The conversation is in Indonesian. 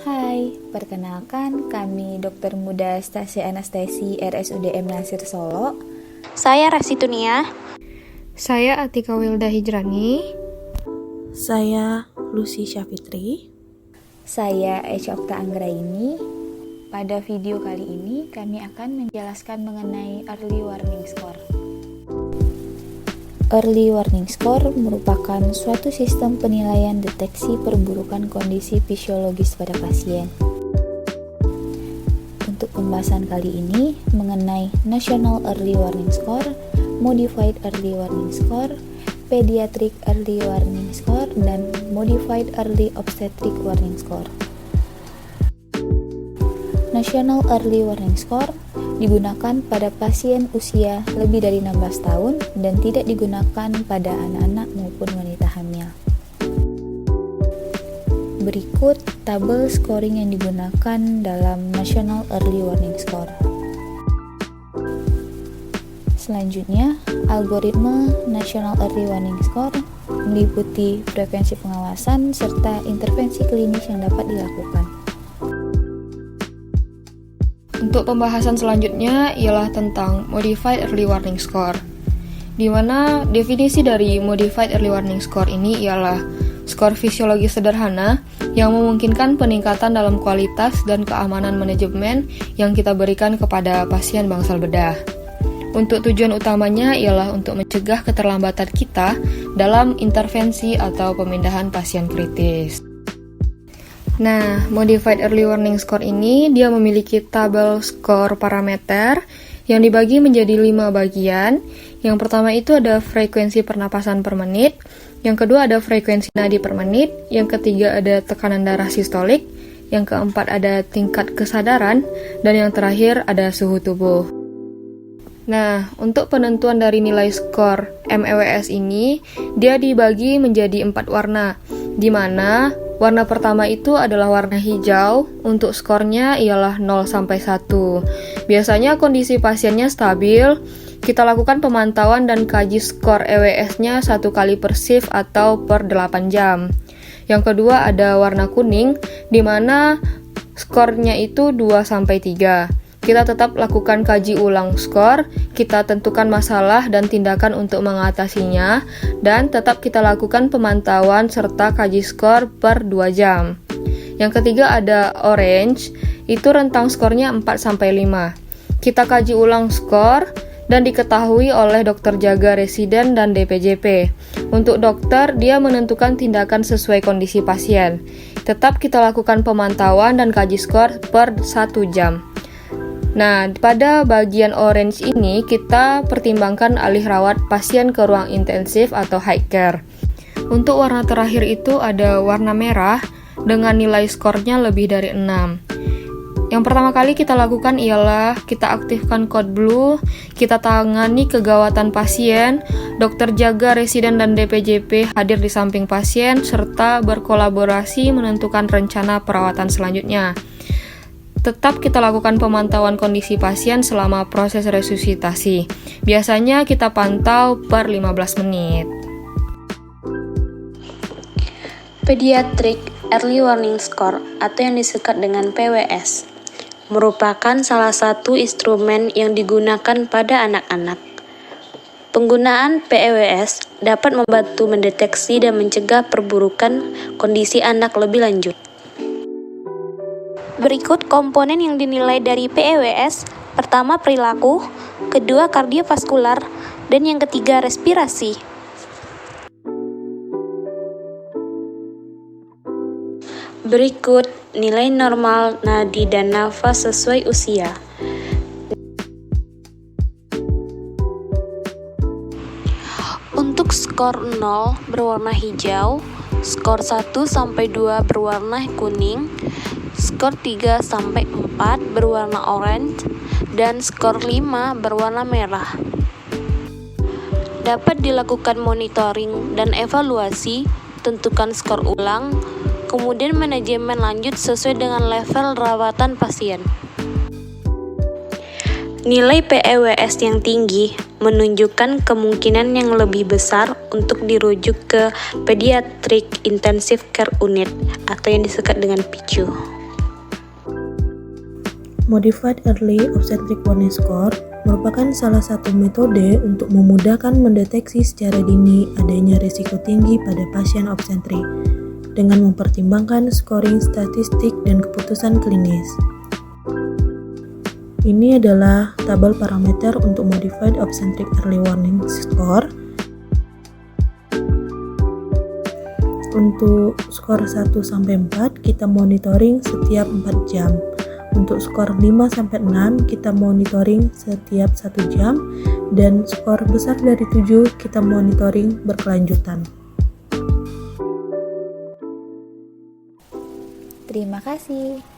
Hai, perkenalkan kami Dokter Muda Stasi Anestesi RSUD M. Nasir Solo. Saya Rasitunia. Saya Atika Wilda Hijrani. Saya Lucy Syafitri. Saya Echa Okta Anggraini. Pada video kali ini kami akan menjelaskan mengenai Early Warning Score. Early Warning Score merupakan suatu sistem penilaian deteksi perburukan kondisi fisiologis pada pasien. Untuk pembahasan kali ini mengenai National Early Warning Score, Modified Early Warning Score, Pediatric Early Warning Score, dan Modified Early Obstetric Warning Score. National Early Warning Score digunakan pada pasien usia lebih dari 16 tahun dan tidak digunakan pada anak-anak maupun wanita hamil. Berikut tabel scoring yang digunakan dalam National Early Warning Score. Selanjutnya, algoritma National Early Warning Score meliputi frekuensi pengawasan serta intervensi klinis yang dapat dilakukan. Untuk pembahasan selanjutnya ialah tentang Modified Early Warning Score, di mana definisi dari Modified Early Warning Score ini ialah skor fisiologi sederhana yang memungkinkan peningkatan dalam kualitas dan keamanan manajemen yang kita berikan kepada pasien bangsal bedah. Untuk tujuan utamanya ialah untuk mencegah keterlambatan kita dalam intervensi atau pemindahan pasien kritis. Nah, Modified Early Warning Score ini dia memiliki tabel skor parameter yang dibagi menjadi 5 bagian. Yang pertama itu ada frekuensi pernapasan per menit, yang kedua ada frekuensi nadi per menit, yang ketiga ada tekanan darah sistolik, yang keempat ada tingkat kesadaran, dan yang terakhir ada suhu tubuh. Nah, untuk penentuan dari nilai skor MEWS ini, dia dibagi menjadi 4 warna, di mana warna pertama itu adalah warna hijau, untuk skornya ialah 0-1. Biasanya kondisi pasiennya stabil, kita lakukan pemantauan dan kaji skor EWS-nya 1 kali per shift atau per 8 jam. Yang kedua ada warna kuning, di mana skornya itu 2-3. Kita tetap lakukan kaji ulang skor, kita tentukan masalah dan tindakan untuk mengatasinya, dan tetap kita lakukan pemantauan serta kaji skor per 2 jam. Yang ketiga ada orange, itu rentang skornya 4-5. Kita kaji ulang skor dan diketahui oleh dokter jaga residen dan DPJP. Untuk dokter, dia menentukan tindakan sesuai kondisi pasien. Tetap kita lakukan pemantauan dan kaji skor per 1 jam. Nah, pada bagian orange ini kita pertimbangkan alih rawat pasien ke ruang intensif atau high care. Untuk warna terakhir itu ada warna merah dengan nilai skornya lebih dari 6. Yang pertama kali kita lakukan ialah kita aktifkan code blue, kita tangani kegawatan pasien, dokter jaga residen dan DPJP hadir di samping pasien, serta berkolaborasi menentukan rencana perawatan selanjutnya. Tetap kita lakukan pemantauan kondisi pasien selama proses resusitasi. Biasanya kita pantau per 15 menit. Pediatric Early Warning Score atau yang disingkat dengan PWS merupakan salah satu instrumen yang digunakan pada anak-anak. Penggunaan PWS dapat membantu mendeteksi dan mencegah perburukan kondisi anak lebih lanjut. Berikut komponen yang dinilai dari PEWS. Pertama perilaku, kedua kardiovaskular, dan yang ketiga respirasi. Berikut nilai normal nadi dan nafas sesuai usia. Untuk skor 0 berwarna hijau, skor 1-2 berwarna kuning, skor 3-4 berwarna orange, dan skor 5 berwarna merah. Dapat dilakukan monitoring dan evaluasi, tentukan skor ulang, kemudian manajemen lanjut sesuai dengan level rawatan pasien. Nilai PEWS yang tinggi menunjukkan kemungkinan yang lebih besar untuk dirujuk ke Pediatric Intensive Care Unit atau yang disingkat dengan PICU. Modified Early Obstetric Warning Score merupakan salah satu metode untuk memudahkan mendeteksi secara dini adanya risiko tinggi pada pasien obstetrik dengan mempertimbangkan scoring statistik dan keputusan klinis. Ini adalah tabel parameter untuk Modified Obstetric Early Warning Score. Untuk skor 1-4 kita monitoring setiap 4 jam. Untuk skor 5-6 kita monitoring setiap 1 jam, dan skor besar dari 7 kita monitoring berkelanjutan. Terima kasih.